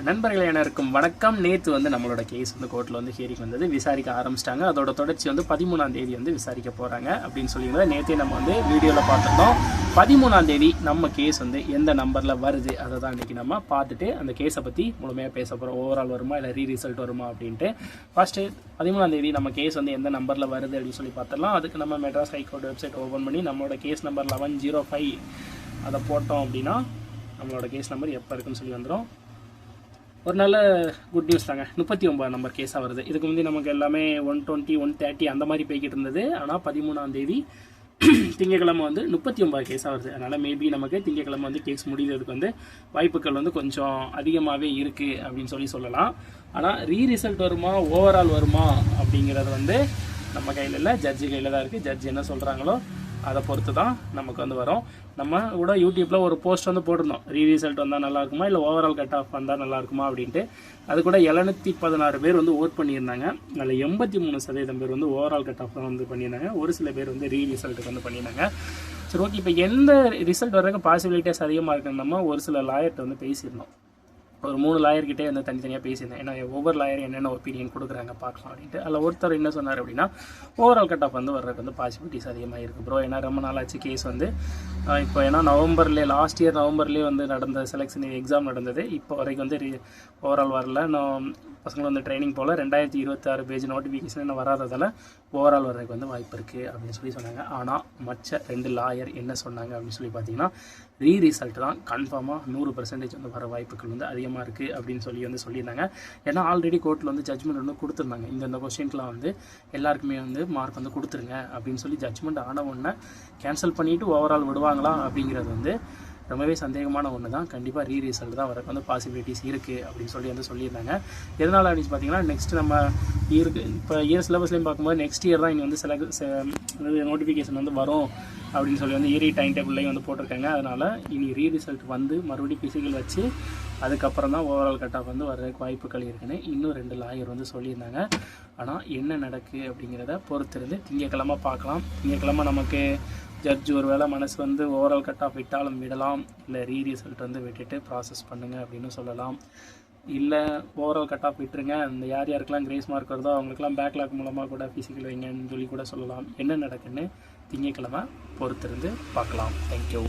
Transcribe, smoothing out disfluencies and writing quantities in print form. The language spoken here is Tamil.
நண்பர்கள் அனைவருக்கும் வணக்கம். நேற்று வந்து நம்மளோட கேஸ் வந்து கோர்ட்டில் வந்து ஹியரிங் வந்தது, விசாரிக்க ஆரம்பிச்சிட்டாங்க. அதோட தொடர்ச்சி வந்து 13ஆம் தேதி வந்து விசாரிக்க போகிறாங்க அப்படின்னு சொல்லியிருந்தோம். நேற்றே நம்ம வந்து வீடியோவில் பார்த்துருந்தோம். 13ஆம் தேதி நம்ம கேஸ் வந்து எந்த நம்பரில் வருது அதை தான் இன்றைக்கி நம்ம பார்த்துட்டு அந்த கேஸை பற்றி முழுமையாக பேச போகிறோம். ஓவரால் வருமா இல்லை ரிசல்ட் வருமா அப்படின்ட்டு. ஃபஸ்ட்டு 13ஆம் தேதி நம்ம கேஸ் வந்து எந்த நம்பரில் வருது அப்படின்னு சொல்லி பார்த்துடலாம். அதுக்கு நம்ம மெட்ராஸ் ஹைகோர்ட் வெப்சைட் ஓப்பன் பண்ணி நம்மளோட கேஸ் நம்பர் 1105 அதை போட்டோம் அப்படின்னா நம்மளோட கேஸ் நம்பர் எப்போ இருக்குன்னு சொல்லி வந்துடும். ஒரு நல்ல குட் நியூஸ் தாங்க. 39 நம்பர் கேஸாக வருது. இதுக்கு வந்து நமக்கு எல்லாமே 120 130 அந்த மாதிரி போய்கிட்டு இருந்தது. ஆனால் 13ஆம் தேதி திங்கக்கிழமை வந்து 39 கேஸாக வருது. அதனால் மேபி நமக்கு திங்கக்கிழமை வந்து கேஸ் முடிகிறதுக்கு வந்து வாய்ப்புகள் வந்து கொஞ்சம் அதிகமாகவே இருக்குது அப்படின்னு சொல்லலாம். ஆனால் ரிசல்ட் வருமா ஓவரால் வருமா அப்படிங்கிறது வந்து நம்ம கையில் இல்லை, ஜட்ஜு கையில் தான் இருக்குது. ஜட்ஜ் என்ன சொல்கிறாங்களோ அதை பொறுத்து தான் நமக்கு வந்து வரும். நம்ம கூட யூடியூப்பில் ஒரு போஸ்ட் வந்து போட்டிருந்தோம், ரிசல்ட் வந்தால் நல்லாயிருக்குமா இல்லை ஓவரால் கட் ஆஃப் வந்தால் நல்லாயிருக்குமா அப்படின்ட்டு. அது கூட 716 பேர் வந்து ஓட் பண்ணியிருந்தாங்க. அதில் 83% பேர் வந்து ஓவரால் கட் ஆஃப் தான் வந்து பண்ணியிருந்தாங்க. ஒரு சில பேர் வந்து ரிசல்ட்டுக்கு வந்து பண்ணியிருந்தாங்க. சரி, ஓகே. இப்போ எந்த ரிசல்ட் வர்றதுக்கு பாசிபிலிட்டிஸ் அதிகமாக இருக்குன்னு நம்ம ஒரு சில லாயர்கிட்ட வந்து பேசியிருந்தோம். ஒரு 3 லாயர்கிட்டே வந்து தனித்தனியாக பேசியிருந்தேன். ஏன்னா ஒவ்வொரு லாயர் என்னென்ன ஒப்பீனியன் கொடுக்குறாங்க பார்க்கலாம் அப்படின்ட்டு. அதில் ஒருத்தர் என்ன சொன்னார் அப்படின்னா, ஓவரால் கட் ஆஃப் வந்து வர்றதுக்கு வந்து பாசிபிலிட்டிஸ் அதிகமாக இருக்குது ப்ரோ. ஏன்னா ரொம்ப நாளாச்சு கேஸ் வந்து. இப்போ ஏன்னா லாஸ்ட் இயர் நவம்பர்லேயே வந்து நடந்த செலெக்ஷன் எக்ஸாம் நடந்தது. இப்போ வரைக்கும் வந்து ஓவரால் வரல. நான் பசங்களை வந்து ட்ரைனிங் போல் 2026 பேஜ் நோட்டிஃபிகேஷன் இன்னும் வராததால் ஓவரால் வர்றதுக்கு வந்து வாய்ப்பு இருக்குது அப்படின்னு சொல்லி சொன்னாங்க. ஆனால் மற்ற 2 லாயர் என்ன சொன்னாங்க அப்படின்னு சொல்லி பார்த்தீங்கன்னா, ரிசல்ட் தான் கன்ஃபார்மாக 100% வந்து வர வாய்ப்புகள் வந்து அதிகமாக இருக்குது அப்படின்னு வந்து சொல்லியிருந்தாங்க. ஏன்னா ஆல்ரெடி கோர்ட்டில் வந்து ஜட்ஜ்மெண்ட் வந்து கொடுத்துருந்தாங்க. இந்த கொஸ்டின்க்கெலாம் வந்து எல்லாருக்குமே வந்து மார்க் வந்து கொடுத்துருங்க அப்படின்னு சொல்லி ஜட்ஜ்மெண்ட் ஆன ஒன்று கேன்சல் பண்ணிவிட்டு ஓவரால் விடுவாங்களா அப்படிங்கிறது வந்து ரொம்பவே சந்தேகமான ஒன்று தான். கண்டிப்பாக ரிசல்ட் தான் வரக்கு வந்து பாசிபிலிட்டிஸ் இருக்குது அப்படின்னு வந்து சொல்லியிருந்தாங்க. எதனால் அப்படின்னு பார்த்தீங்கன்னா, நெக்ஸ்ட் நம்ம இப்போ இயர் சிலபஸ்லேயும் பார்க்கும்போது நெக்ஸ்ட் இயர் தான் இனி வந்து நோட்டிஃபிகேஷன் வந்து வரும் அப்படின்னு வந்து இயரி டைம் டேபிள்லையும் வந்து போட்டிருக்காங்க. அதனால் இனி ரிசல்ட் வந்து மறுபடியும் பிசிக்கல் வச்சு அதுக்கப்புறம் தான் ஓவரால் கட் ஆஃப் வந்து வர்றதுக்கு வாய்ப்புகள் இருக்குன்னு இன்னும் 2 லாயர் வந்து சொல்லியிருந்தாங்க. ஆனால் என்ன நடக்குது அப்படிங்கிறத பொறுத்திருந்து திங்கக்கிழமை பார்க்கலாம். திங்கக்கிழமை நமக்கு ஜட்ஜ் ஒரு வேளை மனசு வந்து ஓவரால் கட் ஆஃப் விட்டாலும் விடலாம், இல்லை ரிசல்ட் வந்து விட்டுட்டு ப்ராசஸ் பண்ணுங்கள் அப்படின்னு சொல்லலாம். இல்லை ஓவரால் கட் ஆஃப் விட்டுருங்க, இந்த யாருக்கெல்லாம் கிரேஸ் மார்க் வருதோ அவங்களுக்குலாம் பேக்லாக் மூலமாக கூட ஃபிசிக்கல் வைங்கன்னு சொல்லி கூட சொல்லலாம். என்ன நடக்குன்னு திங்கக்கிழமை பொறுத்திருந்து பார்க்கலாம். தேங்க்யூ.